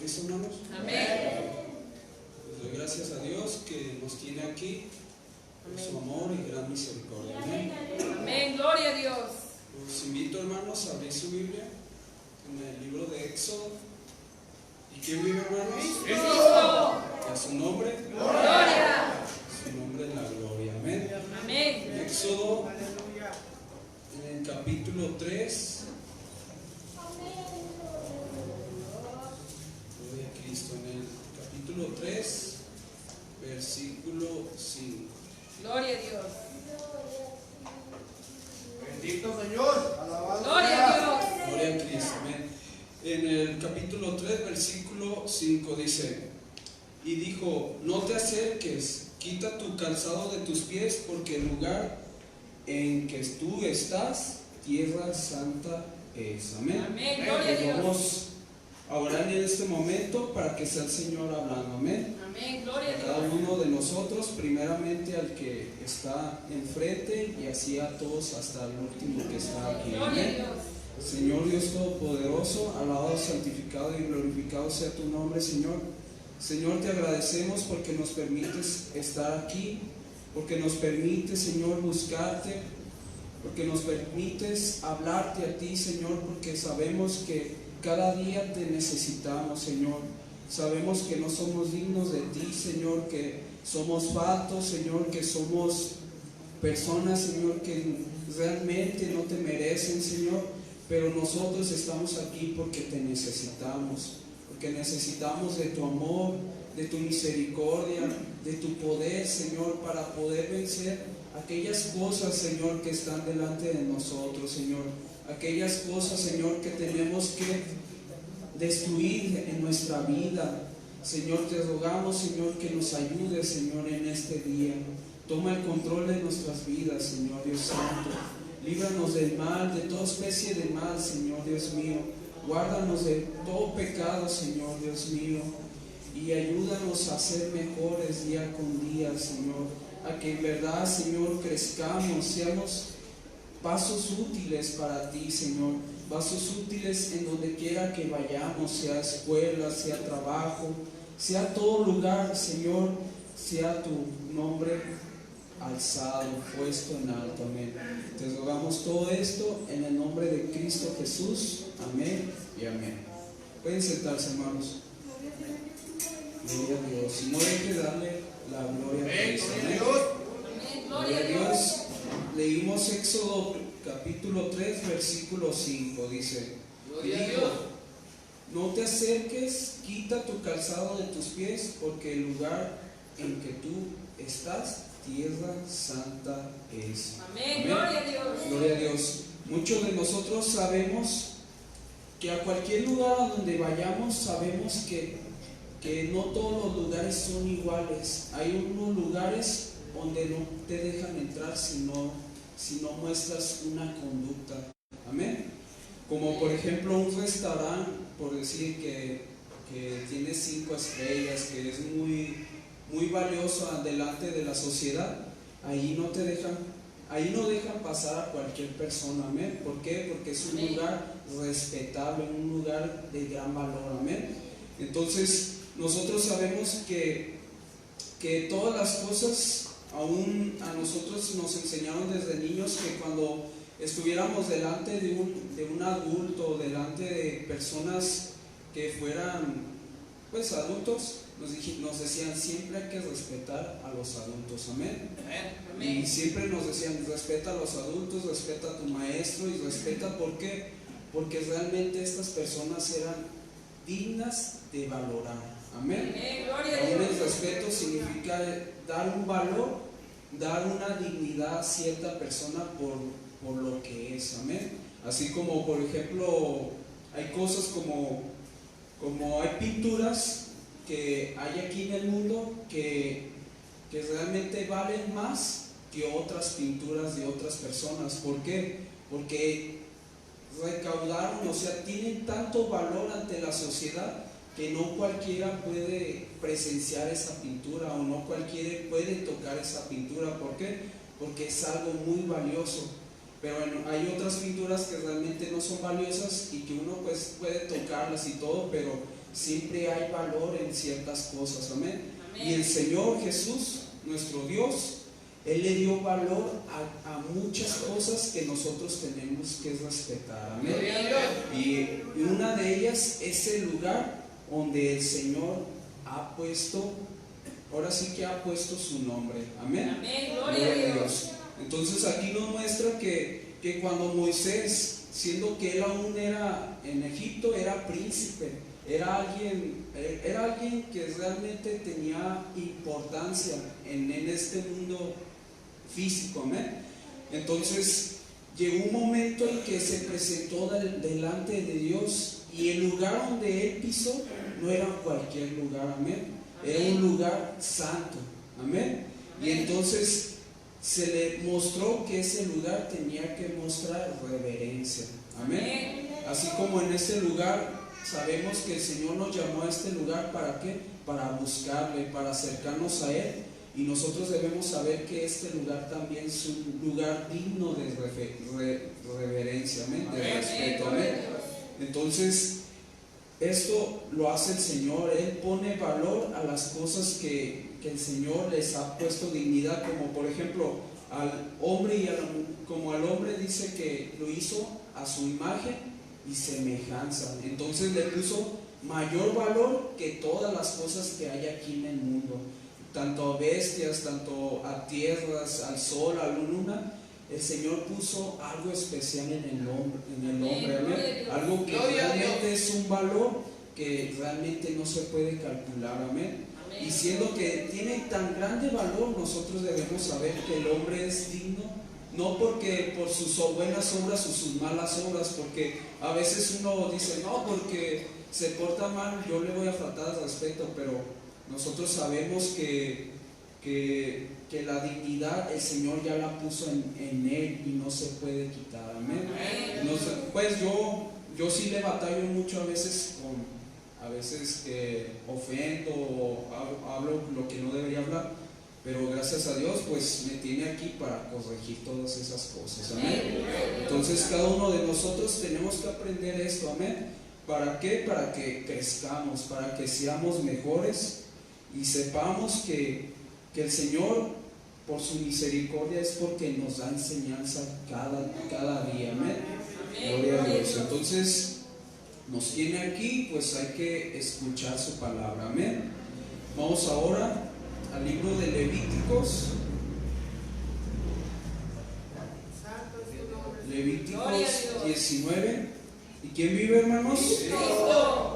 eso, hermanos? Amén. Les doy gracias a Dios que nos tiene aquí por su amor y gran misericordia. Amén. Amén. Gloria a Dios. Los invito, hermanos, a abrir su Biblia en el libro de Éxodo. ¿Y quién vive, hermanos? Cristo. A su nombre. Gloria. Su nombre en la gloria. Amén. Amén. En Éxodo, en el capítulo 3. Gloria a Cristo. En el capítulo 3, versículo 5. Gloria a Dios. Bendito Señor, alabado Gloria sea. a Dios. Gloria a Cristo. Amén. En el capítulo 3, versículo 5 dice: y dijo, no te acerques, quita tu calzado de tus pies, porque el lugar en que tú estás, tierra santa es. Amén. Amén. Gloria a Dios. Vamos a orar en este momento para que sea el Señor hablando. Amén. Amén. Gloria a Cada Dios. uno de nosotros, primeramente al que está enfrente y así a todos hasta el último que está aquí. Gloria a Amén. Dios. Señor Dios Todopoderoso, alabado, santificado y glorificado sea tu nombre, Señor. Señor, te agradecemos porque nos permites estar aquí, porque nos permites, Señor, buscarte, porque nos permites hablarte a ti, Señor, porque sabemos que cada día te necesitamos, Señor. Sabemos que no somos dignos de ti, Señor, que somos faltos, Señor, que somos personas, Señor, que realmente no te merecen, Señor. Pero nosotros estamos aquí porque te necesitamos, porque necesitamos de tu amor, de tu misericordia, de tu poder, Señor, para poder vencer aquellas cosas, Señor, que están delante de nosotros, Señor. Aquellas cosas, Señor, que tenemos que destruir en nuestra vida. Señor, te rogamos, Señor, que nos ayudes, Señor, en este día. Toma el control de nuestras vidas, Señor Dios Santo. Líbranos del mal, de toda especie de mal, Señor Dios mío. Guárdanos de todo pecado, Señor Dios mío. Y ayúdanos a ser mejores día con día, Señor. A que en verdad, Señor, crezcamos, seamos vasos útiles para ti, Señor. Vasos útiles en donde quiera que vayamos, sea escuela, sea trabajo, sea todo lugar, Señor, sea tu nombre alzado, puesto en alto. Amén. Te rogamos todo esto en el nombre de Cristo Jesús. Amén y amén. Pueden sentarse, hermanos. Gloria a Dios. Si no hay que darle la gloria a Cristo. Amén. Amén. Gloria a Dios. Leímos Éxodo capítulo 3, versículo 5. Dice: Gloria a dijo, Dios. no te acerques, quita tu calzado de tus pies, porque el lugar en que tú estás, tierra santa es. Amén. Gloria a Dios. Gloria a Dios. Muchos de nosotros sabemos que a cualquier lugar a donde vayamos, sabemos que no todos los lugares son iguales. Hay unos lugares donde no te dejan entrar si no muestras una conducta. Amén. Como por ejemplo un restaurante, por decir que tiene 5 estrellas, que es muy valioso delante de la sociedad. Ahí no dejan pasar a cualquier persona. Amén. ¿Por qué? Porque es un lugar respetable, un lugar de gran valor. Amén. Entonces nosotros sabemos que todas las cosas, aún a nosotros nos enseñaron desde niños que cuando estuviéramos delante de un adulto, delante de personas que fueran pues adultos, nos decían siempre hay que respetar a los adultos. Amén. Amén. Y siempre nos decían respeta a los adultos, respeta a tu maestro y respeta. ¿Por qué? Porque realmente estas personas eran dignas de valorar. Amén. Amén. Gloria a Aún el Dios. respeto significa dar un valor, dar una dignidad a cierta persona por lo que es. Amén. Así como por ejemplo hay cosas como hay pinturas que hay aquí en el mundo que realmente valen más que otras pinturas de otras personas. ¿Por qué? Porque recaudaron, o sea, tienen tanto valor ante la sociedad que no cualquiera puede presenciar esa pintura o no cualquiera puede tocar esa pintura. ¿Por qué? Porque es algo muy valioso. Pero bueno, hay otras pinturas que realmente no son valiosas y que uno pues puede tocarlas y todo, pero siempre hay valor en ciertas cosas, amén. Amén. Y el Señor Jesús, nuestro Dios, Él le dio valor a muchas cosas que nosotros tenemos que respetar, amén. Gloria a Dios. Y una de ellas es el lugar donde el Señor ha puesto, ahora sí que ha puesto su nombre, amén. Amén. Gloria a Dios. Entonces aquí nos muestra que cuando Moisés, siendo que él aún era en Egipto, era príncipe, era alguien que realmente tenía importancia en este mundo físico, amén. Entonces llegó un momento en que se presentó delante de Dios, y el lugar donde él pisó no era cualquier lugar, amén, era un lugar santo, amén. Y entonces se le mostró que ese lugar tenía que mostrar reverencia, amén. Así como en este lugar sabemos que el Señor nos llamó a este lugar, ¿para qué? Para buscarle, para acercarnos a Él. Y nosotros debemos saber que este lugar también es un lugar digno de reverencia, amén, de respeto, amén. Entonces, esto lo hace el Señor. Él pone valor a las cosas que el Señor les ha puesto dignidad, como por ejemplo al hombre y como al hombre dice que lo hizo a su imagen y semejanza. Entonces le puso mayor valor que todas las cosas que hay aquí en el mundo, tanto a bestias, tanto a tierras, al sol, a la luna. El Señor puso algo especial en el hombre, amén. Algo que realmente es un valor que realmente no se puede calcular, amén. Y siendo que tiene tan grande valor, nosotros debemos saber que el hombre es digno, no porque por sus buenas obras o sus malas obras, porque a veces uno dice, no, porque se porta mal, yo le voy a faltar al respeto, pero nosotros sabemos que la dignidad el Señor ya la puso en Él y no se puede quitar, amén. Pues yo sí le batallo mucho a veces que ofendo o hablo lo que no debería hablar, pero gracias a Dios pues me tiene aquí para corregir todas esas cosas, amén. Entonces cada uno de nosotros tenemos que aprender esto, amén. ¿Para qué? Para que crezcamos, para que seamos mejores y sepamos que el Señor, por su misericordia, es porque nos da enseñanza cada día, amén. Gloria a Dios. Entonces nos tiene aquí, pues hay que escuchar su palabra, amén. Vamos ahora al libro de Levíticos. Levíticos 19. ¿Y quién vive, hermanos? Cristo.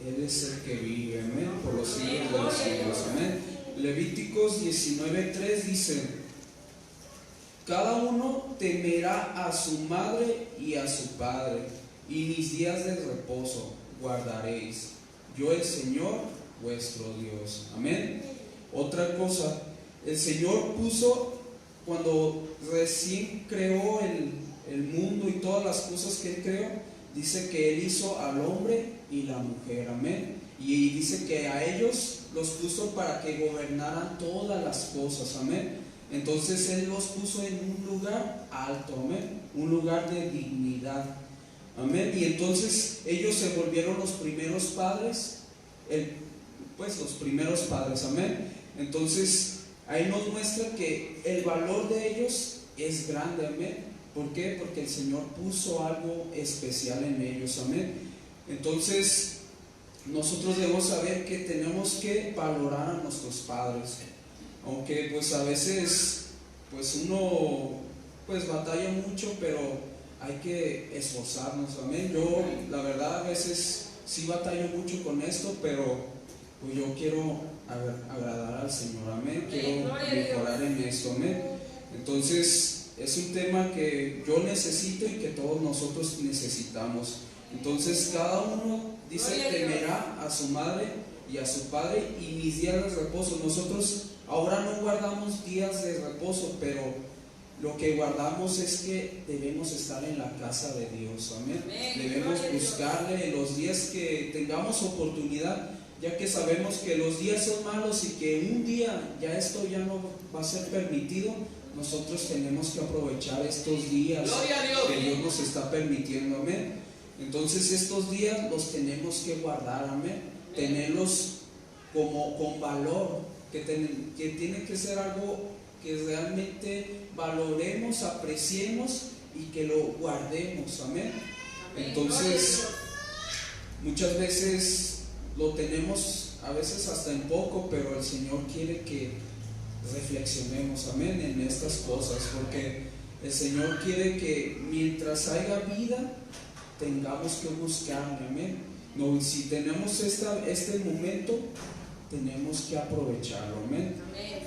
Él es el que vive, amén, por los siglos de los siglos, amén. Levíticos 19:3 dice: cada uno temerá a su madre y a su padre, y mis días de reposo guardaréis, yo el Señor vuestro Dios, amén. Otra cosa, el Señor puso, cuando recién creó el mundo y todas las cosas que Él creó, dice que Él hizo al hombre y la mujer, amén. Y dice que a ellos los puso para que gobernaran todas las cosas, amén. Entonces Él los puso en un lugar alto, amén, un lugar de dignidad, amén. Y entonces ellos se volvieron los primeros padres, los primeros padres, amén. Entonces ahí nos muestra que el valor de ellos es grande, amén. ¿Por qué? Porque el Señor puso algo especial en ellos, amén. Entonces nosotros debemos saber que tenemos que valorar a nuestros padres, aunque pues a veces pues uno pues batalla mucho, pero hay que esforzarnos, amén. Yo la verdad a veces sí batallo mucho con esto, pero pues yo quiero agradar al Señor, amén. Quiero mejorar en esto, amén. Entonces es un tema que yo necesito y que todos nosotros necesitamos. Entonces cada uno dice temerá a su madre y a su padre, y mis días de reposo. Nosotros ahora no guardamos días de reposo, pero lo que guardamos es que debemos estar en la casa de Dios, amén. Debemos buscarle en los días que tengamos oportunidad, ya que sabemos que los días son malos y que un día ya esto ya no va a ser permitido. Nosotros tenemos que aprovechar estos días que Dios nos está permitiendo, amén. Entonces estos días los tenemos que guardar, amén. Tenerlos como con valor, que tiene que ser algo que realmente valoremos, apreciemos y que lo guardemos, amén. Entonces muchas veces lo tenemos a veces hasta en poco, pero el Señor quiere que reflexionemos, amén, en estas cosas, porque el Señor quiere que mientras haya vida tengamos que buscarle, amén. No, si tenemos este momento, tenemos que aprovecharlo, amén.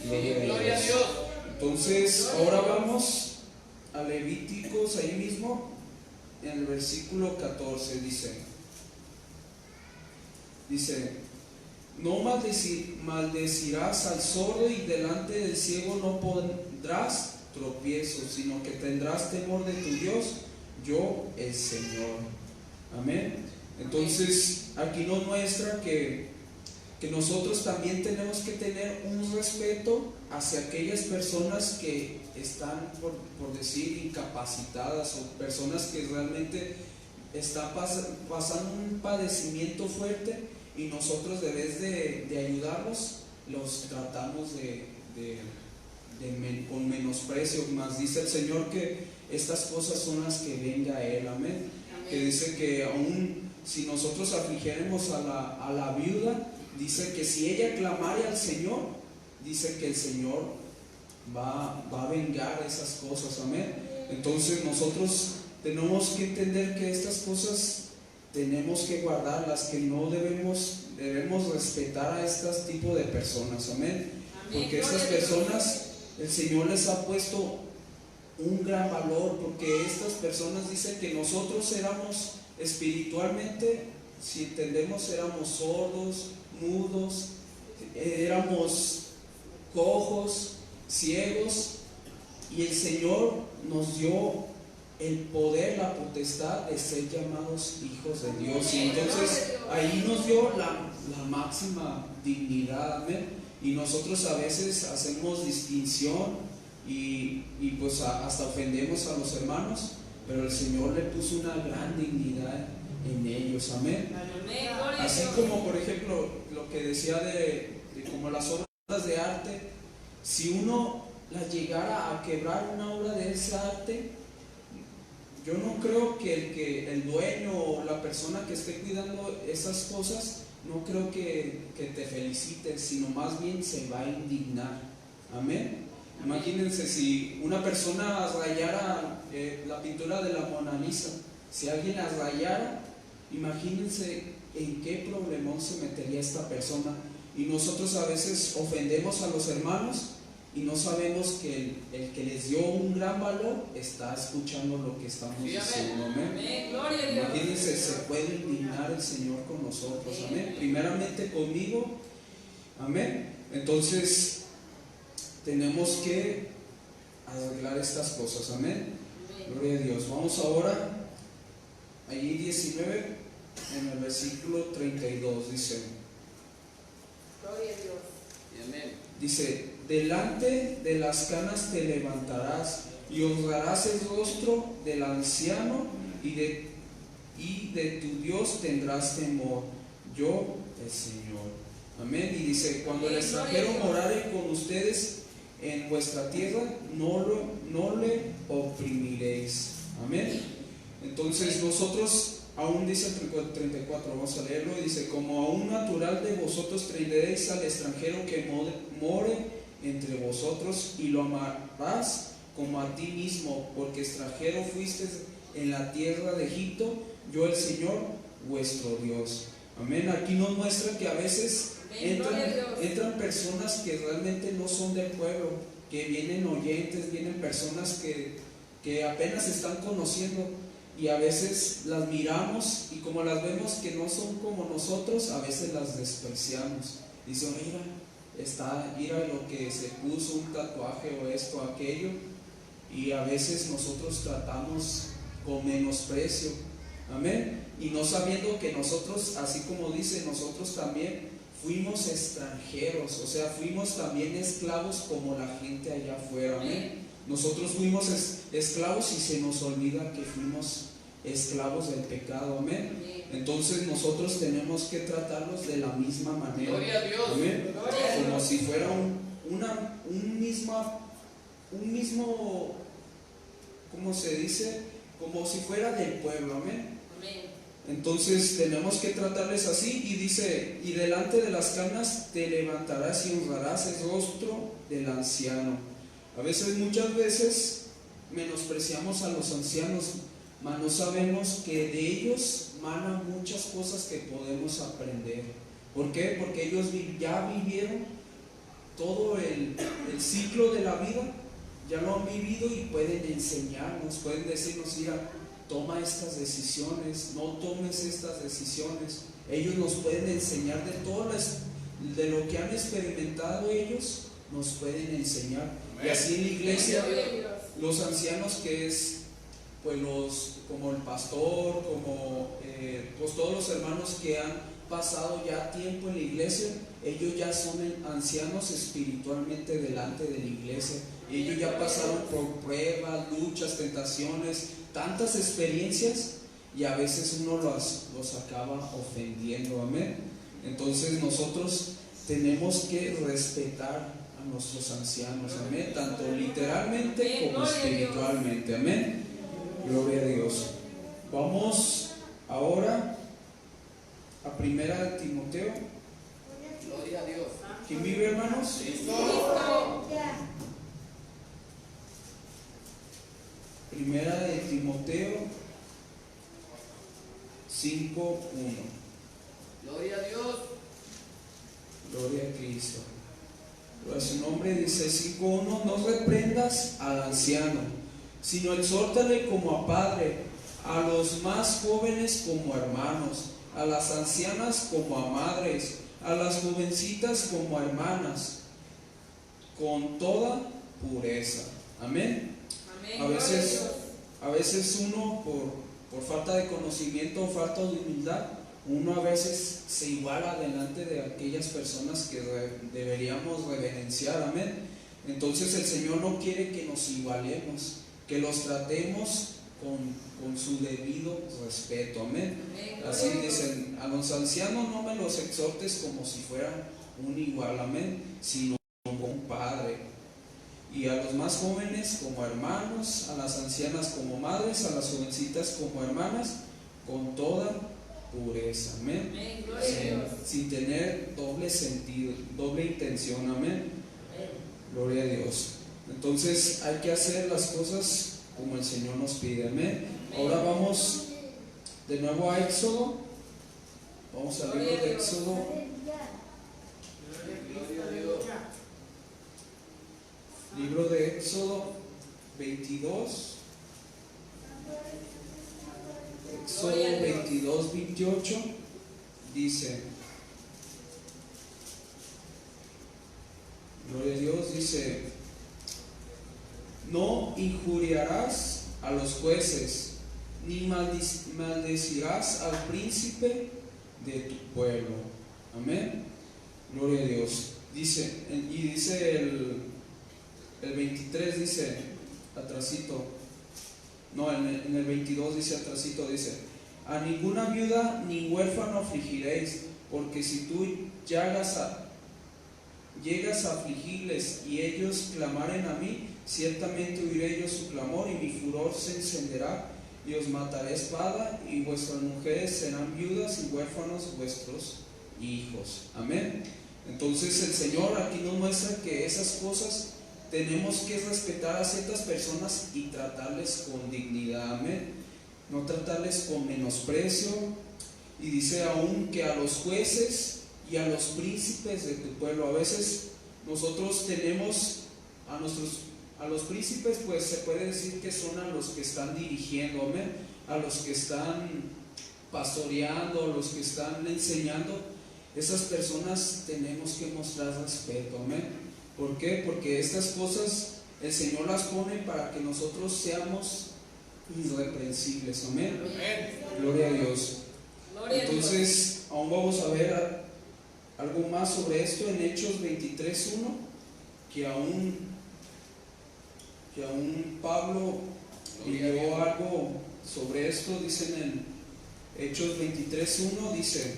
Gloria a Dios. Entonces, ahora vamos a Levíticos, ahí mismo, en el versículo 14, dice, no maldecirás al sordo y delante del ciego no pondrás tropiezo, sino que tendrás temor de tu Dios, yo el Señor. Amén. Entonces, aquí nos muestra que nosotros también tenemos que tener un respeto hacia aquellas personas que están, por decir, incapacitadas, o personas que realmente están pasando un padecimiento fuerte, y nosotros, en vez de ayudarlos, los tratamos con menosprecio. Más dice el Señor que estas cosas son las que venga a Él, amén. Que dice que aún si nosotros afligiéramos a la viuda, dice que si ella clamare al Señor, dice que el Señor va a vengar esas cosas, amén. Entonces nosotros tenemos que entender que estas cosas tenemos que guardarlas, que no debemos respetar a estos tipos de personas, amén. Porque estas personas el Señor les ha puesto un gran valor, porque estas personas dicen que nosotros éramos espiritualmente, si entendemos, éramos sordos, mudos, éramos cojos, ciegos, y el Señor nos dio el poder, la potestad de ser llamados hijos de Dios. Y entonces ahí nos dio la máxima dignidad, amén. Y nosotros a veces hacemos distinción y pues hasta ofendemos a los hermanos, pero el Señor le puso una gran dignidad en ellos, amén. Así como, por ejemplo, lo que decía de como las obras de arte, si uno las llegara a quebrar, una obra de ese arte, yo no creo que el dueño o la persona que esté cuidando esas cosas, no creo que te felicite, sino más bien se va a indignar, amén. Imagínense si una persona rayara la pintura de la Mona Lisa, si alguien la rayara, imagínense en qué problemón se metería esta persona. Y nosotros a veces ofendemos a los hermanos y no sabemos que el que les dio un gran valor está escuchando lo que estamos diciendo, amén. Imagínense, se puede indignar el Señor con nosotros, amén. Primeramente conmigo, amén. Entonces tenemos que arreglar estas cosas, amén. Gloria a Dios. Vamos ahora, allí 19, en el versículo 32, dice. Gloria a Dios. Amén. Dice, delante de las canas te levantarás y honrarás el rostro del anciano y de tu Dios tendrás temor, yo el Señor. Amén. Y dice, cuando el extranjero morare con ustedes en vuestra tierra, no le oprimiréis. Amén. Entonces nosotros, aún dice el 34, vamos a leerlo, y dice, como a un natural de vosotros traeréis al extranjero que more entre vosotros, y lo amarás como a ti mismo, porque extranjero fuiste en la tierra de Egipto, yo el Señor vuestro Dios. Amén. Aquí nos muestra que a veces entran personas que realmente no son del pueblo, que vienen oyentes, vienen personas que apenas están conociendo, y a veces las miramos y como las vemos que no son como nosotros, a veces las despreciamos. Dicen, mira lo que se puso, un tatuaje o esto, aquello, y a veces nosotros tratamos con menosprecio, amén. Y no sabiendo que nosotros, así como dice, nosotros también fuimos extranjeros, o sea, fuimos también esclavos como la gente allá afuera, amén. Nosotros fuimos esclavos y se nos olvida que fuimos esclavos del pecado, amén. Amén. Entonces nosotros tenemos que tratarlos de la misma manera. Gloria a Dios. Amén. Gloria a Dios. Como si fuera un mismo, ¿cómo se dice? Como si fuera del pueblo, amén. Amén. Entonces tenemos que tratarles así, y dice, y delante de las canas te levantarás y honrarás el rostro del anciano. Muchas veces menospreciamos a los ancianos, mas no sabemos que de ellos manan muchas cosas que podemos aprender. ¿Por qué? Porque ellos ya vivieron todo el ciclo de la vida, ya lo han vivido y pueden enseñarnos, pueden decirnos, mira, toma estas decisiones, no tomes estas decisiones. Ellos nos pueden enseñar de lo que han experimentado ellos, nos pueden enseñar. Y así en la iglesia, los ancianos, que es pues como el pastor, como pues todos los hermanos que han pasado ya tiempo en la iglesia, ellos ya son ancianos espiritualmente delante de la iglesia. Ellos ya pasaron por pruebas, luchas, tentaciones, tantas experiencias, y a veces uno los acaba ofendiendo, amén. Entonces nosotros tenemos que respetar a nuestros ancianos, amén, tanto literalmente como espiritualmente, amén. Gloria a Dios. Vamos ahora a Primera de Timoteo. Gloria a Dios. ¿Quién vive, hermanos? Primera de Timoteo 5:1. Gloria a Dios. Gloria a Cristo. Por su nombre dice 5:1: no reprendas al anciano, sino exhórtale como a padre, a los más jóvenes como a hermanos, a las ancianas como a madres, a las jovencitas como a hermanas, con toda pureza. Amén. Amén. A veces uno por falta de conocimiento o falta de humildad, uno a veces se iguala delante de aquellas personas que deberíamos reverenciar, amén. Entonces el Señor no quiere que nos igualemos, que los tratemos con su debido respeto, amén. Así dicen, a los ancianos no me los exhortes como si fueran un igual, amén, sino como un padre. Y a los más jóvenes como hermanos, a las ancianas como madres, a las jovencitas como hermanas, con toda pureza, amén. Sin tener doble sentido, doble intención, amén. Gloria a Dios. Entonces hay que hacer las cosas como el Señor nos pide, amén. Ahora vamos de nuevo a Éxodo. Vamos al libro de Éxodo. Libro de Éxodo 22. Éxodo 22:28 dice, gloria a Dios, dice: no injuriarás a los jueces, ni maldecirás al príncipe de tu pueblo. Amén. Gloria a Dios. Dice, y dice el 23, dice atrasito, no, en el 22 dice atrasito, dice: a ninguna viuda ni huérfano afligiréis, porque si tú llegas a afligirles y ellos clamaren a mí, ciertamente oiré yo su clamor, y mi furor se encenderá, y os mataré a espada, y vuestras mujeres serán viudas y huérfanos vuestros hijos. Amén. Entonces el Señor aquí nos muestra que esas cosas tenemos que respetar a ciertas personas y tratarles con dignidad, amén. No tratarles con menosprecio. Y dice aún que a los jueces y a los príncipes de tu pueblo, a veces nosotros tenemos a los príncipes, pues se puede decir que son a los que están dirigiendo, amén, a los que están pastoreando, a los que están enseñando. Esas personas tenemos que mostrar respeto, amén. ¿Por qué? Porque estas cosas el Señor las pone para que nosotros seamos irreprensibles, amén. Gloria a Dios. Entonces, aún vamos a ver algo más sobre esto en Hechos 23:1, que aún Pablo vivió algo sobre esto, dice en el Hechos 23:1, dice,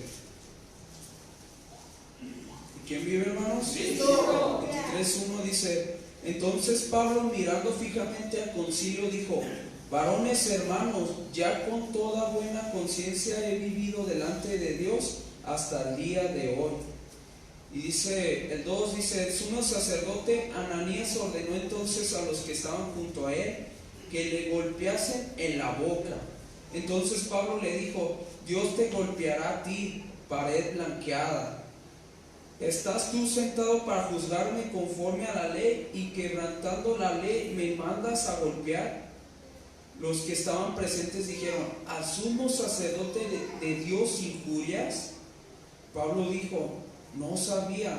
¿quién vive, hermanos? 23:1 dice, entonces Pablo, mirando fijamente al concilio, dijo, varones hermanos, ya con toda buena conciencia he vivido delante de Dios hasta el día de hoy. Y dice, el 2 dice, el sumo sacerdote Ananías ordenó entonces a los que estaban junto a él que le golpeasen en la boca. Entonces Pablo le dijo, Dios te golpeará a ti, pared blanqueada. ¿Estás tú sentado para juzgarme conforme a la ley y quebrantando la ley me mandas a golpear? Los que estaban presentes dijeron, ¿al sumo sacerdote de Dios injurias? Pablo dijo, no sabía,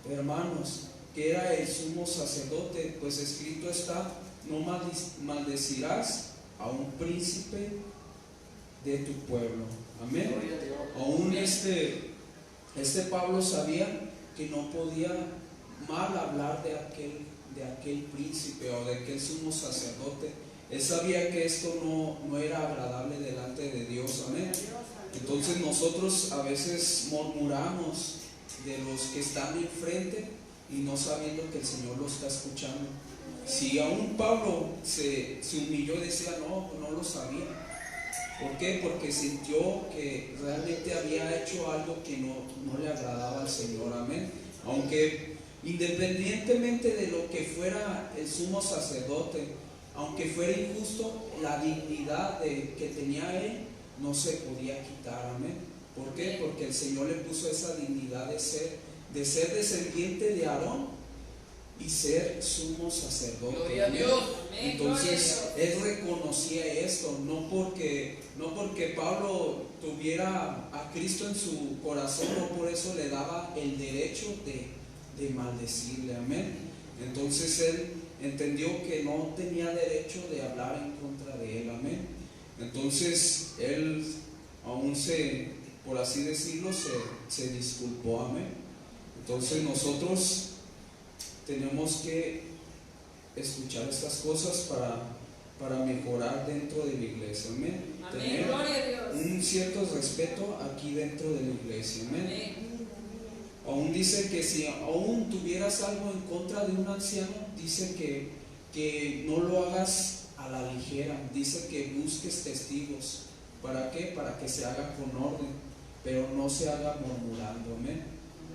hermanos, que era el sumo sacerdote, pues escrito está, no maldecirás a un príncipe de tu pueblo. Amén. Aún este Pablo sabía que no podía mal hablar de aquel príncipe o de aquel sumo sacerdote. Él sabía que esto no era agradable delante de Dios. Amén. Entonces nosotros a veces murmuramos de los que están enfrente y no sabiendo que el Señor lo está escuchando. Si aún Pablo se humilló y decía, no lo sabía. ¿Por qué? Porque sintió que realmente había hecho algo que no le agradaba al Señor. Amén. Aunque independientemente de lo que fuera el sumo sacerdote, aunque fuera injusto, la dignidad que tenía él no se podía quitar. Amén. ¿Por qué? Porque el Señor le puso esa dignidad de ser descendiente de Aarón y ser sumo sacerdote. Gloria a Dios. Entonces él reconocía esto, no porque Pablo tuviera a Cristo en su corazón, no por eso le daba el derecho de maldecirle. Amén. Entonces él entendió que no tenía derecho de hablar en contra de él. Amén. Entonces él aún por así decirlo, se disculpó. Amén. Entonces nosotros tenemos que escuchar estas cosas para mejorar dentro de la iglesia. Amén. Tener un cierto respeto aquí dentro de la iglesia. Amén. Aún dice que si aún tuvieras algo en contra de un anciano, dice que no lo hagas a la ligera. Dice que busques testigos. ¿Para qué? Para que se haga con orden, pero no se haga murmurando. Amén.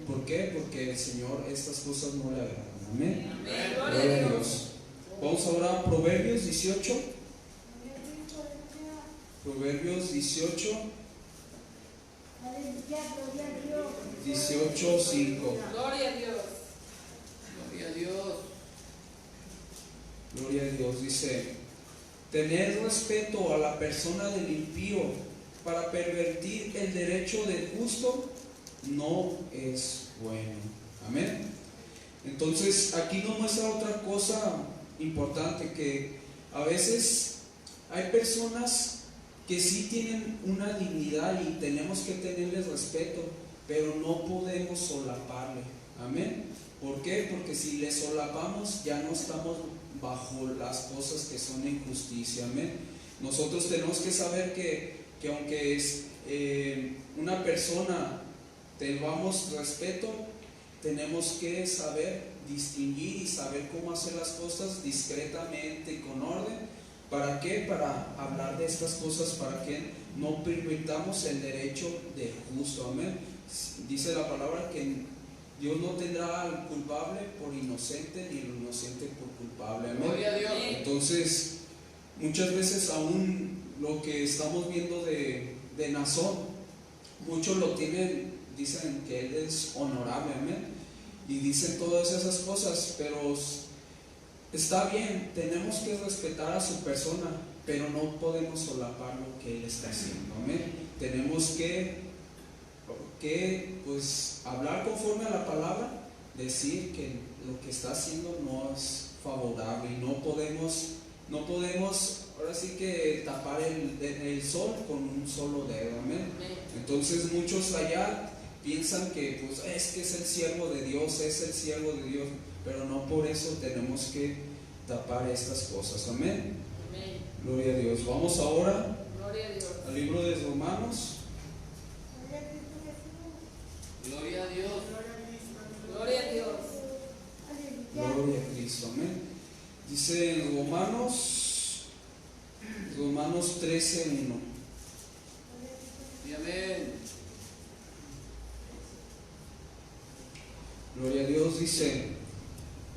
¿Por qué? Porque el Señor estas cosas no le agradan. Amén. Gloria a Dios. Vamos ahora a Proverbios 18. Proverbios 18. 18:5. Gloria a Dios. Gloria a Dios. Gloria a Dios. Dice: tener respeto a la persona del impío para pervertir el derecho del justo no es bueno. Amén. Entonces aquí nos muestra otra cosa importante, que a veces hay personas que sí tienen una dignidad y tenemos que tenerles respeto, pero no podemos solaparle. Amén. ¿Por qué? Porque si le solapamos ya no estamos bajo las cosas que son injusticia. Amén. Nosotros tenemos que saber que aunque es una persona tengamos respeto, tenemos que saber distinguir y saber cómo hacer las cosas discretamente y con orden. ¿Para qué? Para hablar de estas cosas, para que no permitamos el derecho del justo. Amén. Dice la palabra que Dios no tendrá al culpable por inocente, ni al inocente por culpable. Amén. Gloria a Dios. Entonces, muchas veces aún lo que estamos viendo de Naasón, muchos lo tienen, dicen que él es honorable. Amén. Y dicen todas esas cosas, pero está bien, tenemos que respetar a su persona, pero no podemos solapar lo que él está haciendo. Amén. Tenemos que pues hablar conforme a la palabra, decir que lo que está haciendo no es favorable, y no podemos ahora sí que tapar el sol con un solo dedo. Amén. Entonces muchos allá piensan que pues es que es el siervo de Dios, pero no por eso tenemos que tapar estas cosas. Amén. Gloria a Dios. Vamos ahora Gloria a Dios. al libro de Romanos. Gloria a Dios. Gloria a Dios. Gloria a Cristo, amén. Dice en Romanos 13:1. Y amén. Gloria a Dios, dice: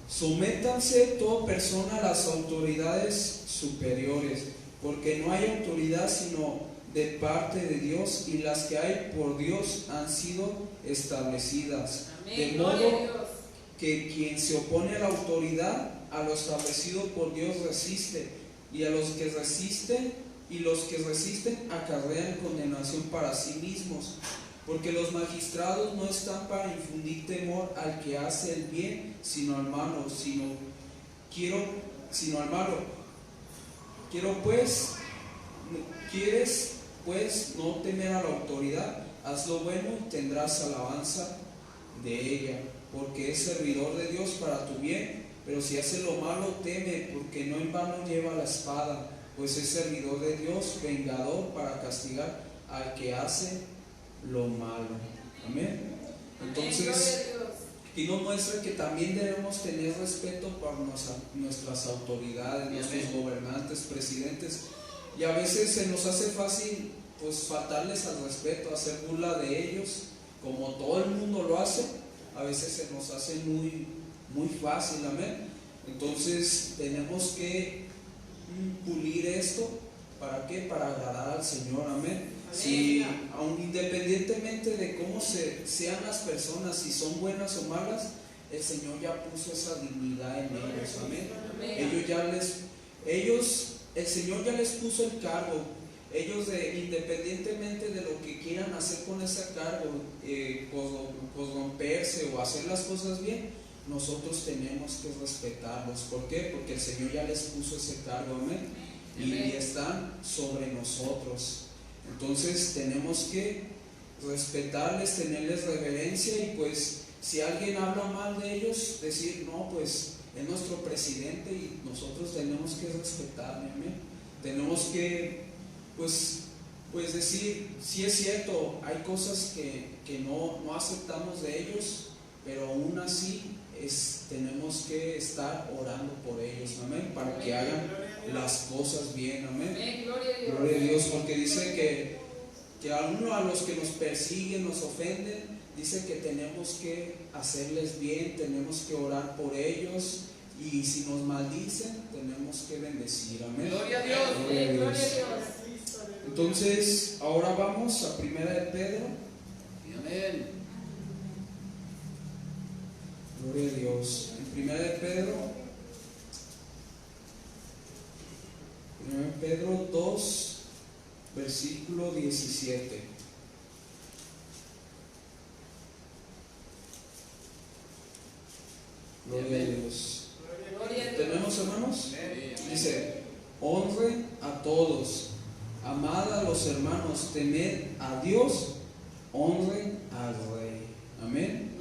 sométanse toda persona a las autoridades superiores, porque no hay autoridad sino de parte de Dios, y las que hay por Dios han sido establecidas. Amén. De Gloria a modo Dios. que quien se opone a la autoridad, a lo establecido por Dios resiste, y los que resisten acarrean condenación para sí mismos, porque los magistrados no están para infundir temor al que hace el bien, sino al malo, ¿Quieres pues no temer a la autoridad? Haz lo bueno y tendrás alabanza de ella, porque es servidor de Dios para tu bien. Pero si hace lo malo, teme, porque no en vano lleva la espada, pues es servidor de Dios, vengador para castigar al que hace lo malo. Amén. Entonces, y nos muestra que también debemos tener respeto por nuestras autoridades, nuestros gobernantes, presidentes, y a veces se nos hace fácil pues faltarles al respeto, hacer burla de ellos, como todo el mundo lo hace. A veces se nos hace muy fácil, amén. Entonces tenemos que pulir esto. ¿Para qué? Para agradar al Señor, amén. Si, aun independientemente de cómo sean las personas, si son buenas o malas, el Señor ya puso esa dignidad en ellos, amén. El Señor ya les puso el cargo. Ellos independientemente de lo que quieran hacer con ese cargo, corromperse o hacer las cosas bien, nosotros tenemos que respetarlos. ¿Por qué? Porque el Señor ya les puso ese cargo, amén. Y están sobre nosotros. Entonces tenemos que respetarles, tenerles reverencia, y pues si alguien habla mal de ellos, decir: no, pues es nuestro presidente y nosotros tenemos que respetarle, amén. Tenemos que pues decir: sí, es cierto, hay cosas que no aceptamos de ellos, pero aún así tenemos que estar orando por ellos, amén, para que hagan las cosas bien, amén. Gloria a Dios, porque dice que a los que nos persiguen, nos ofenden, dice que tenemos que hacerles bien, tenemos que orar por ellos, y si nos maldicen, tenemos que bendecir, amén. Gloria a Dios. Gloria a Dios. Gloria a Dios. Entonces, ahora vamos a 1 de Pedro. Y amén. Gloria a Dios. En 1 de Pedro 2, versículo 17. Gloria a Dios. ¿Tenemos, hermanos? Dice: honren a todos, amad a los hermanos, temed a Dios, honren al Rey. Amén.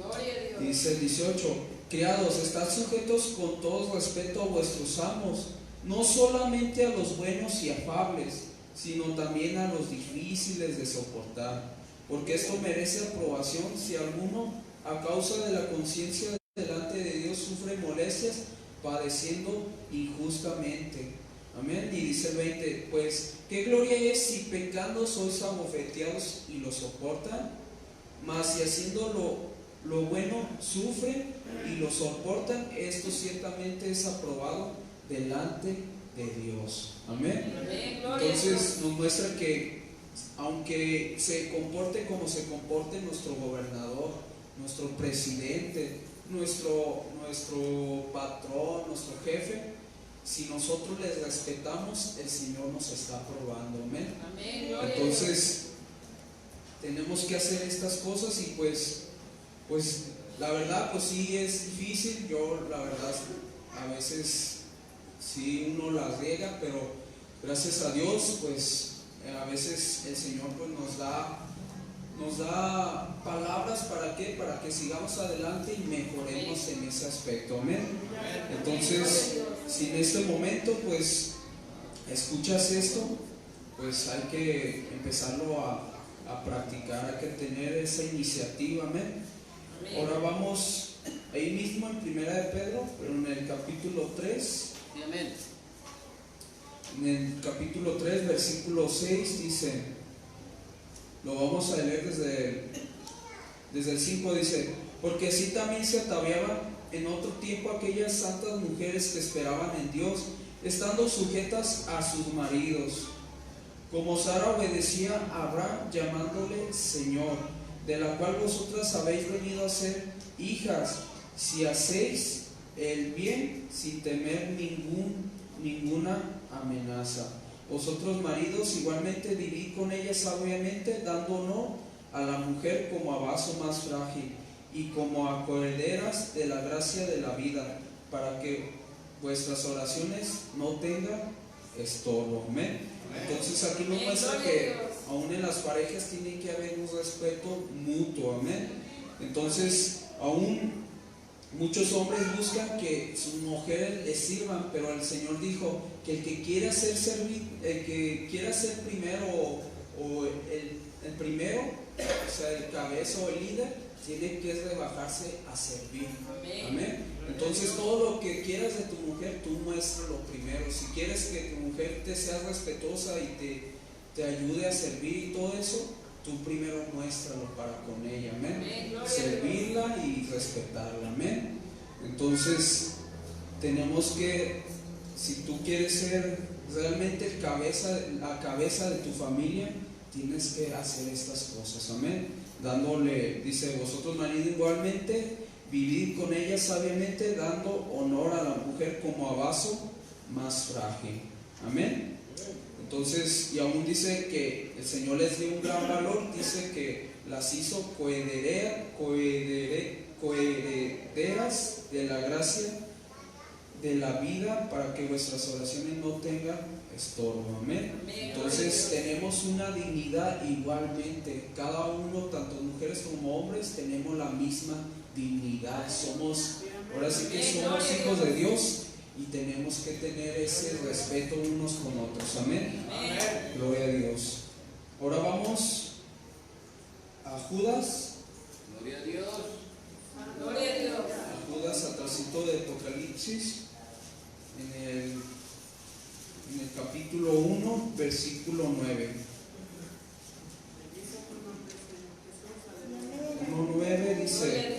Dice el 18: criados, estad sujetos con todo respeto a vuestros amos, no solamente a los buenos y afables, sino también a los difíciles de soportar, porque esto merece aprobación si alguno, a causa de la conciencia delante de Dios, sufre molestias, padeciendo injustamente. Amén. Y dice el 20: pues qué gloria es si pecando sois abofeteados y lo soportan, mas si haciendo lo bueno sufren y lo soportan, esto ciertamente es aprobado delante de Dios. Amén. Entonces nos muestra que aunque se comporte como se comporte nuestro gobernador, nuestro presidente, nuestro patrón, nuestro jefe, si nosotros les respetamos, el Señor nos está aprobando. Amén. Entonces tenemos que hacer estas cosas, y pues la verdad, pues sí es difícil. Yo la verdad a veces sí uno la riega, pero gracias a Dios pues a veces el Señor pues nos da palabras. ¿Para qué? Para que sigamos adelante y mejoremos en ese aspecto. Amén. Entonces, si en este momento pues escuchas esto, pues hay que empezarlo a practicar, hay que tener esa iniciativa, amén. Ahora vamos ahí mismo en Primera de Pedro, pero en el capítulo 3. Amén. En el capítulo 3, versículo 6 dice, lo vamos a leer desde el 5, dice: porque así también se ataviaban en otro tiempo aquellas santas mujeres que esperaban en Dios, estando sujetas a sus maridos, como Sara obedecía a Abraham, llamándole Señor, de la cual vosotras habéis venido a ser hijas, si hacéis el bien sin temer ninguna amenaza. Vosotros maridos igualmente vivid con ella sabiamente, dando honor a la mujer como a vaso más frágil y como a coherederas de la gracia de la vida, para que vuestras oraciones no tengan estorbo. Amén. Entonces aquí nos muestra que aún en las parejas tiene que haber un respeto mutuo. Amén. Entonces aún muchos hombres buscan que sus mujeres les sirvan, pero el Señor dijo que el que quiera ser el que quiera ser primero o el primero, o sea, el cabeza o el líder, tiene que rebajarse a servir. Amén. Entonces todo lo que quieras de tu mujer, tú muéstralo primero. Si quieres que tu mujer te sea respetuosa y te ayude a servir y todo eso, tú primero muéstralo para con ella. Amén. Servirla y respetarla. Amén. Entonces tenemos que, si tú quieres ser realmente la cabeza de tu familia, tienes que hacer estas cosas. Amén. Dándole, dice, vosotros maridos igualmente vivid con ella sabiamente, dando honor a la mujer como a vaso más frágil. Amén. Entonces, y aún dice que el Señor les dio un gran valor, dice que las hizo coherederas de la gracia de la vida, para que vuestras oraciones no tengan estorbo. Amén. Entonces tenemos una dignidad igualmente, cada uno, tanto mujeres como hombres, tenemos la misma dignidad. Ahora sí que somos hijos de Dios y tenemos que tener ese respeto unos con otros. Amén. Gloria a Dios. Ahora vamos a Judas. Gloria a Dios. Gloria a Dios. A Judas, atrásito de Apocalipsis, en el capítulo 1, versículo 9. 1:9 dice,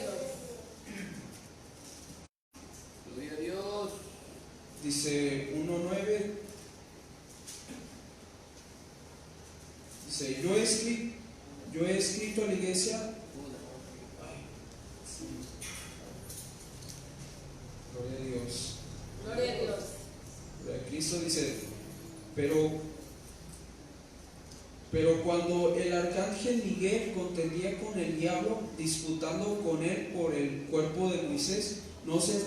Gloria a Dios. dice 1:9, dice, yo he escrito a la iglesia. Gloria a Dios. Gloria a Dios. Cristo dice, pero cuando el arcángel Miguel contendía con el diablo, disputando con él por el cuerpo de Moisés, no se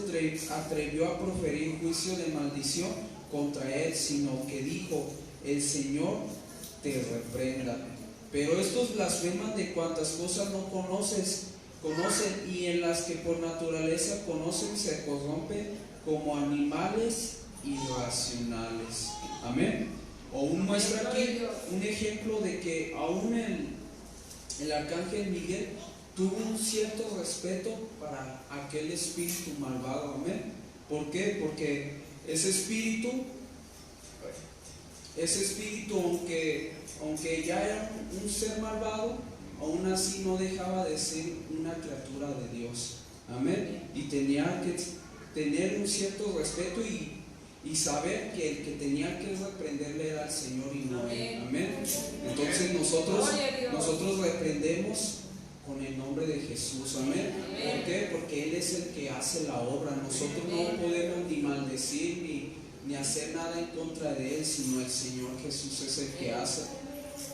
atrevió a proferir juicio de maldición contra él, sino que dijo: el Señor te reprenda. Pero estos blasfeman de cuantas cosas no conocen, y en las que por naturaleza conocen se corrompen como animales irracionales. Amén. Aún muestra aquí un ejemplo de que aún el arcángel Miguel tuvo un cierto respeto para aquel espíritu malvado. Amén. ¿Por qué? Porque ese espíritu, aunque ya era un ser malvado, aún así no dejaba de ser una criatura de Dios. Amén. Y tenía que tener un cierto respeto y saber que el que tenía que reprenderle era el Señor y no él. Amén. Entonces nosotros reprendemos con el nombre de Jesús. Amén. ¿Por qué? Porque Él es el que hace la obra. Nosotros no podemos ni maldecir ni hacer nada en contra de Él, sino el Señor Jesús es el que hace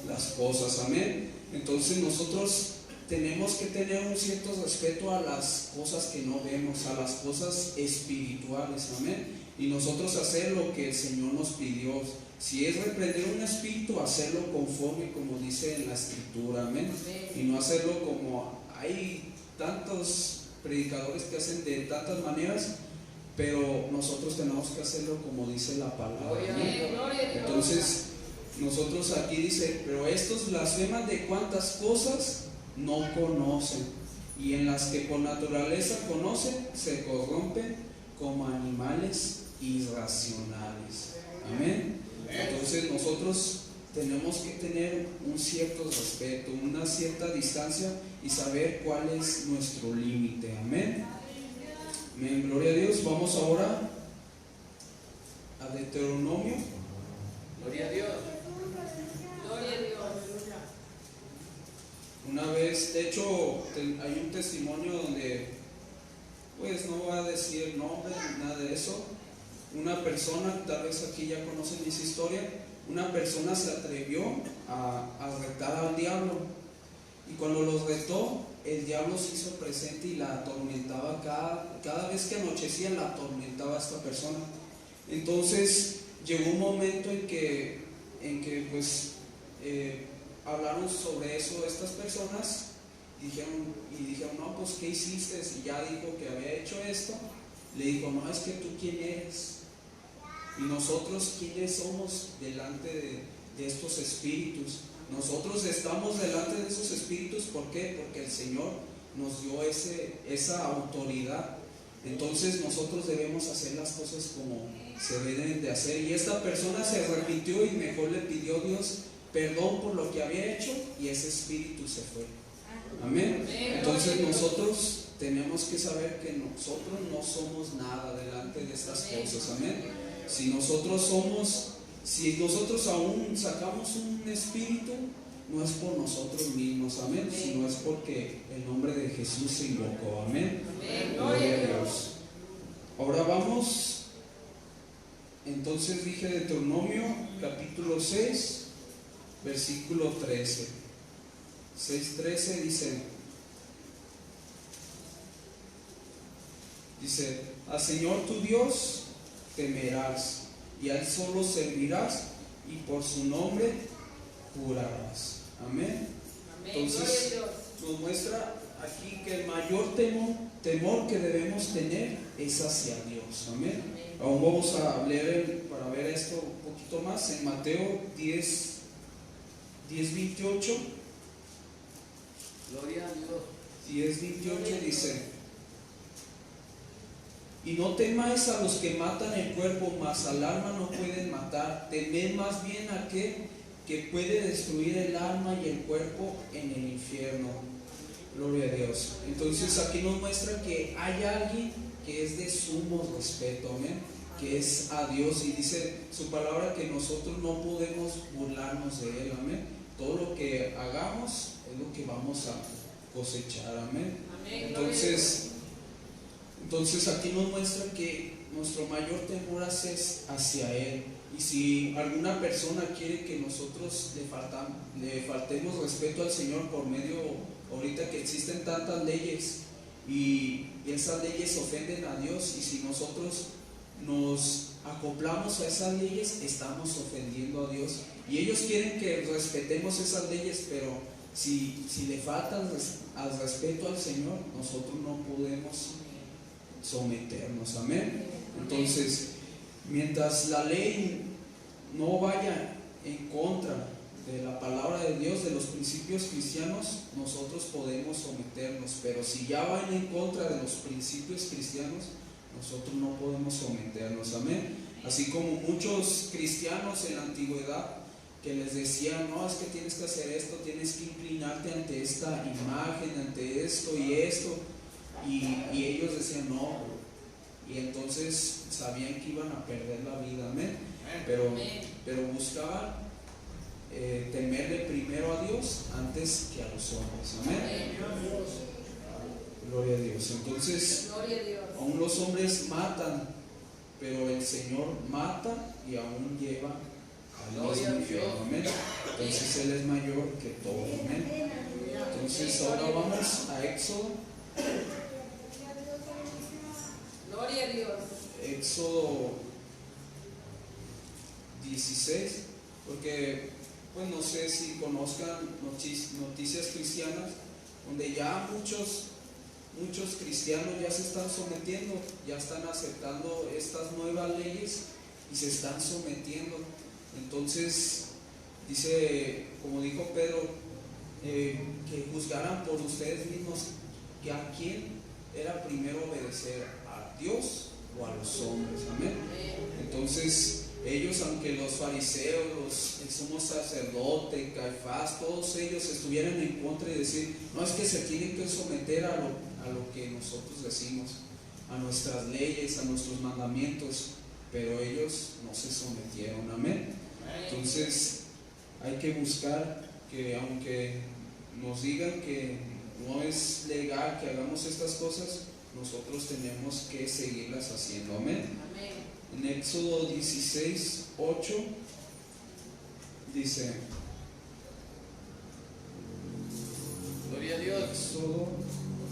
las cosas. Amén. Entonces nosotros tenemos que tener un cierto respeto a las cosas que no vemos, a las cosas espirituales. Amén. Y nosotros hacer lo que el Señor nos pidió. Si es reprender un espíritu, hacerlo conforme como dice en la Escritura. Amén. Y no hacerlo como hay tantos predicadores que hacen de tantas maneras, pero nosotros tenemos que hacerlo como dice la palabra. Amén. Entonces nosotros aquí dice, pero estos blasfeman de cuantas cosas no conocen, y en las que por naturaleza conocen, se corrompen como animales irracionales. Amén. Entonces nosotros tenemos que tener un cierto respeto, una cierta distancia y saber cuál es nuestro límite. Amén. Amén. Gloria a Dios. Vamos ahora a Deuteronomio. Gloria a Dios. Gloria a Dios. Una vez, de hecho, hay un testimonio donde, pues no voy a decir el nombre ni nada de eso. Una persona, tal vez aquí ya conocen esa historia, una persona se atrevió a retar al diablo, y cuando los retó, el diablo se hizo presente y la atormentaba cada vez que anochecía, la atormentaba a esta persona. Entonces llegó un momento en que pues hablaron sobre eso estas personas, dijeron, no, pues ¿qué hiciste? Y ya dijo que había hecho esto. Le dijo, no, es que tú quién eres, y nosotros quiénes somos delante de estos espíritus. Nosotros estamos delante de esos espíritus, ¿por qué? Porque el Señor nos dio esa autoridad. Entonces nosotros debemos hacer las cosas como se deben de hacer. Y esta persona se arrepintió y mejor le pidió a Dios perdón por lo que había hecho, y ese espíritu se fue. Amén. Entonces nosotros tenemos que saber que nosotros no somos nada delante de estas cosas. Amén. Si nosotros aún sacamos un espíritu, no es por nosotros mismos, amén, sino es porque el nombre de Jesús se invocó. Amén. Gloria a Dios. Ahora vamos, entonces dije Deuteronomio capítulo 6, versículo 13. 6:13 dice, al Señor tu Dios temerás, y a Él solo servirás, y por su nombre jurarás. Amén. Entonces nos muestra aquí que el mayor temor que debemos tener es hacia Dios. Amén. Aún vamos a leer para ver esto un poquito más en Mateo 10:28. Gloria a Dios. 10:28 dice, y no temáis a los que matan el cuerpo, mas al alma no pueden matar. Temed más bien a aquel que puede destruir el alma y el cuerpo en el infierno. Gloria a Dios. Entonces aquí nos muestra que hay alguien que es de sumo respeto, amén, que es a Dios, y dice su palabra que nosotros no podemos burlarnos de Él. Amén. Todo lo que hagamos es lo que vamos a cosechar. Amén. Entonces aquí nos muestra que nuestro mayor temor es hacia Él. Y si alguna persona quiere que nosotros le faltemos respeto al Señor por medio, ahorita que existen tantas leyes y esas leyes ofenden a Dios, y si nosotros nos acoplamos a esas leyes, estamos ofendiendo a Dios. Y ellos quieren que respetemos esas leyes, pero si le faltan al respeto al Señor, nosotros no podemos someternos. Amén. Entonces, mientras la ley no vaya en contra de la palabra de Dios, de los principios cristianos, nosotros podemos someternos, pero si ya van en contra de los principios cristianos, nosotros no podemos someternos. Amén. Así como muchos cristianos en la antigüedad que les decían, no, es que tienes que hacer esto, tienes que inclinarte ante esta imagen, ante esto y esto, y ellos decían no, y entonces sabían que iban a perder la vida. Amén. Pero buscaban temerle primero a Dios antes que a los hombres. Amén. Gloria a Dios. Entonces, aún los hombres matan, pero el Señor mata y aún lleva al mismo infierno. Amén. Entonces Él es mayor que todo. Amén. Entonces ahora vamos a Éxodo. Gloria a Dios. Éxodo 16, porque pues no sé si conozcan noticias cristianas, donde ya muchos cristianos ya se están sometiendo, ya están aceptando estas nuevas leyes y se están sometiendo. Entonces dice, como dijo Pedro, que juzgaran por ustedes mismos que a quién era primero obedecer, a Dios o a los hombres, amén. Entonces ellos, aunque los fariseos, el sumo sacerdote, Caifás, todos ellos estuvieran en contra y decir, no, es que se tienen que someter a lo que nosotros decimos, a nuestras leyes, a nuestros mandamientos, pero ellos no se sometieron, amén. Entonces hay que buscar que, aunque nos digan que no es legal que hagamos estas cosas, nosotros tenemos que seguirlas haciendo, amén. En Éxodo 16, 8 dice, Gloria a Dios. Éxodo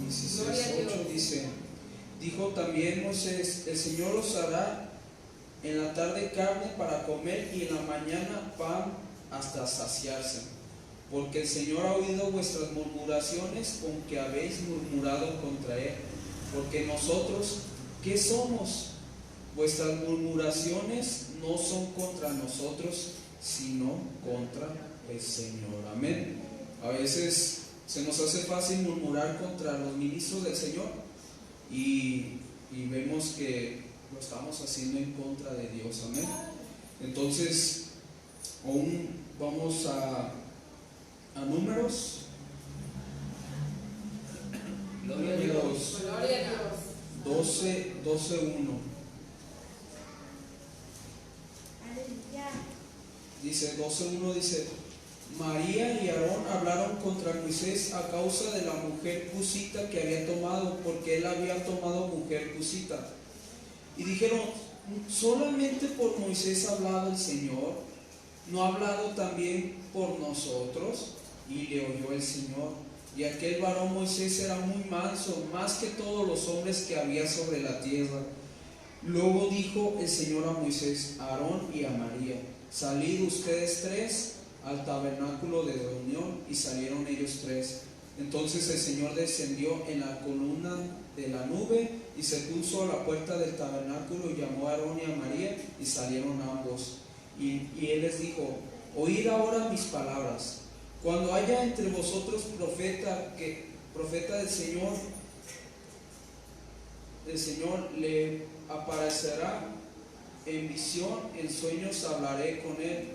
16, Gloria a Dios. 8 dice, dijo también Moisés, el Señor os hará en la tarde carne para comer y en la mañana pan hasta saciarse, porque el Señor ha oído vuestras murmuraciones con que habéis murmurado contra Él, porque nosotros, ¿qué somos? Vuestras murmuraciones no son contra nosotros, sino contra el Señor, amén. A veces se nos hace fácil murmurar contra los ministros del Señor y vemos que lo estamos haciendo en contra de Dios, amén. Entonces, aún vamos a Números. Gloria a Dios. Números Gloria a Dios. 12:1. Dice 12:1 dice, María y Aarón hablaron contra Moisés a causa de la mujer cusita que había tomado, porque él había tomado mujer cusita. Y dijeron, ¿solamente por Moisés ha hablado el Señor? ¿No ha hablado también por nosotros? Y le oyó el Señor. Y aquel varón Moisés era muy manso, más que todos los hombres que había sobre la tierra. Luego dijo el Señor a Moisés, a Aarón y a María, salid ustedes tres al tabernáculo de reunión. Y salieron ellos tres. Entonces el Señor descendió en la columna de la nube y se puso a la puerta del tabernáculo y llamó a Aarón y a María, y salieron ambos. Y él les dijo, oíd ahora mis palabras. Cuando haya entre vosotros profeta del Señor, el Señor le aparecerá en visión, en sueños hablaré con él.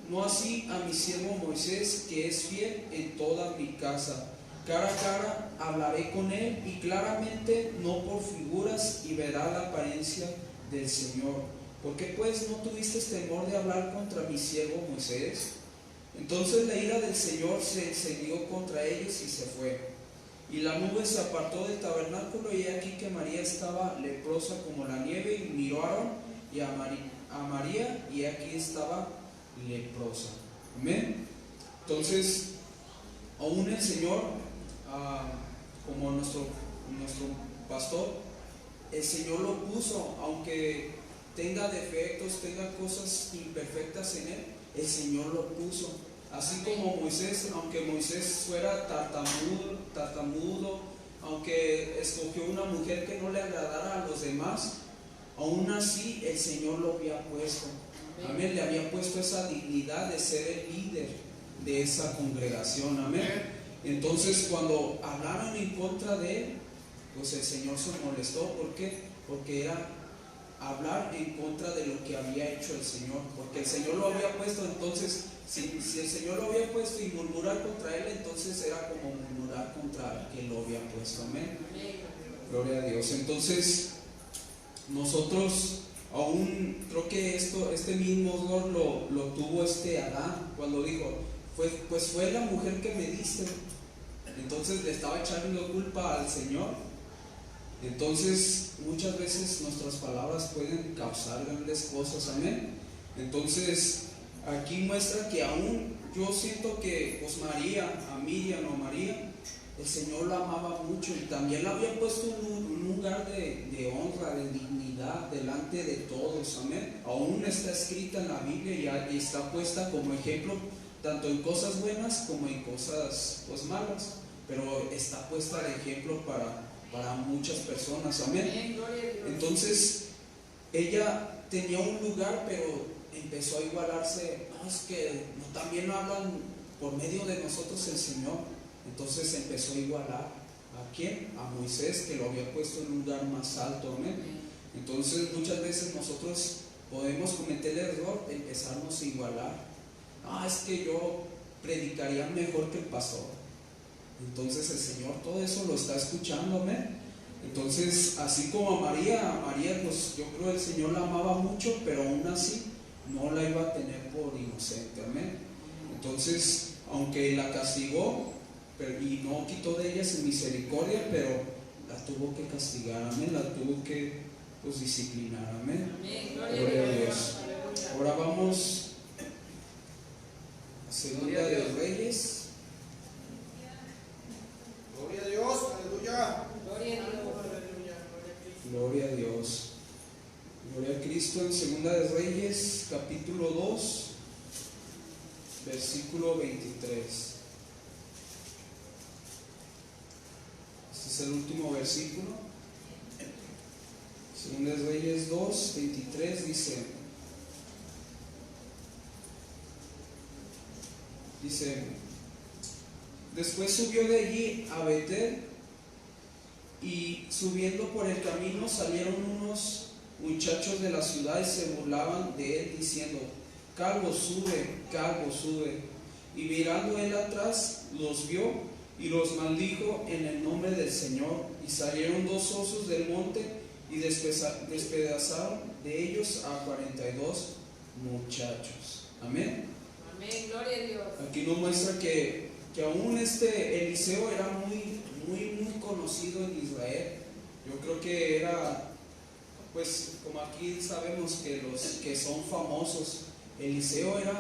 No así a mi siervo Moisés, que es fiel en toda mi casa. Cara a cara hablaré con él, y claramente, no por figuras, y verá la apariencia del Señor. ¿Por qué pues no tuviste temor de hablar contra mi siervo Moisés? Entonces la ira del Señor se encendió contra ellos y se fue. Y la nube se apartó del tabernáculo, y he aquí que María estaba leprosa como la nieve, y miró a Aarón y a María, y aquí estaba leprosa. Amén. Entonces, aún el Señor, como nuestro pastor, el Señor lo puso, aunque tenga defectos, tenga cosas imperfectas en él, el Señor lo puso. Así como Moisés, aunque Moisés fuera tartamudo, aunque escogió una mujer que no le agradara a los demás, aún así el Señor lo había puesto. Amén, le había puesto esa dignidad de ser el líder de esa congregación. Amén. Entonces, cuando hablaron en contra de él, pues el Señor se molestó. ¿Por qué? Porque era hablar en contra de lo que había hecho el Señor, porque el Señor lo había puesto. Entonces, si el Señor lo había puesto y murmurar contra él, entonces era como murmurar contra quien lo había puesto. Amén. Gloria a Dios. Entonces, nosotros aún creo que este mismo dolor lo tuvo Adán, cuando dijo, pues fue la mujer que me diste. Entonces le estaba echando culpa al Señor. Entonces muchas veces nuestras palabras pueden causar grandes cosas. Amén. Entonces aquí muestra que aún yo siento que pues María, a Miriam o María, el Señor la amaba mucho, y también la había puesto en un lugar de honra, de dignidad delante de todos. Amén. Aún está escrita en la Biblia y está puesta como ejemplo tanto en cosas buenas como en cosas pues malas, pero está puesta de ejemplo para muchas personas. Amén. Entonces ella tenía un lugar, pero empezó a igualarse, no, es que no, también no hablan por medio de nosotros el Señor. Entonces empezó a igualar. ¿A quién? A Moisés, que lo había puesto en un lugar más alto. Amén. Entonces muchas veces nosotros podemos cometer el error de empezarnos a igualar. No, es que yo predicaría mejor que el pastor. Entonces el Señor todo eso lo está escuchando. Amén. Entonces, así como a María, pues yo creo que el Señor la amaba mucho, pero aún así no la iba a tener por inocente. Amén. Entonces, aunque la castigó y no quitó de ella su misericordia, pero la tuvo que castigar. Amén. La tuvo que, pues, disciplinar. Amén. Gloria a Dios. Ahora vamos a Segunda de Reyes. Gloria a Dios, aleluya. Gloria a Dios. Gloria a Dios. Gloria a Cristo. En Segunda de Reyes, capítulo 2, versículo 23. Este es el último versículo. Segunda de Reyes 2, 23 dice, después subió de allí a Betel, y subiendo por el camino salieron unos muchachos de la ciudad y se burlaban de él diciendo, calvo sube. Y mirando él atrás, los vio y los maldijo en el nombre del Señor. Y salieron 2 osos del monte y despedazaron de ellos a 42 muchachos. Amén. Amén. Gloria a Dios. Aquí nos muestra que aún Eliseo era muy conocido en Israel. Yo creo que era, pues como aquí sabemos que los que son famosos, Eliseo era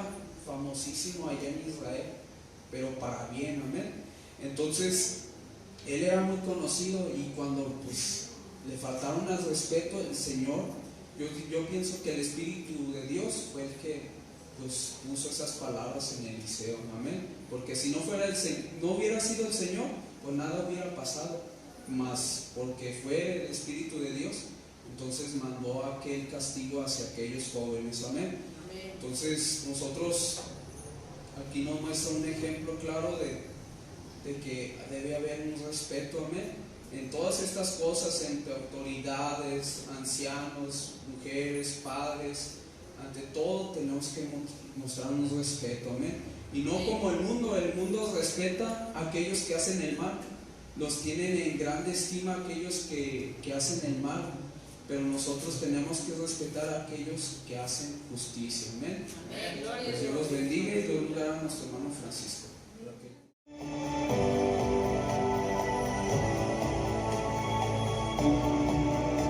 famosísimo allá en Israel, pero para bien. Amén. Entonces él era muy conocido, y cuando pues le faltaron al respeto el Señor, yo pienso que el Espíritu de Dios fue el que pues puso esas palabras en Eliseo. Amén. Porque si no hubiera sido el Señor, pues nada hubiera pasado. Mas porque fue el Espíritu de Dios, entonces mandó aquel castigo hacia aquellos jóvenes. Amén. Entonces nosotros aquí nos muestra un ejemplo claro de que debe haber un respeto. Amén. En todas estas cosas, entre autoridades, ancianos, mujeres, padres, ante todo tenemos que mostrar un respeto. Amén. Y no como el mundo respeta a aquellos que hacen el mal, los tienen en grande estima aquellos que hacen el mal, pero nosotros tenemos que respetar a aquellos que hacen justicia. Amén. Pues Dios los bendiga y doy lugar a nuestro hermano Francisco. Gracias.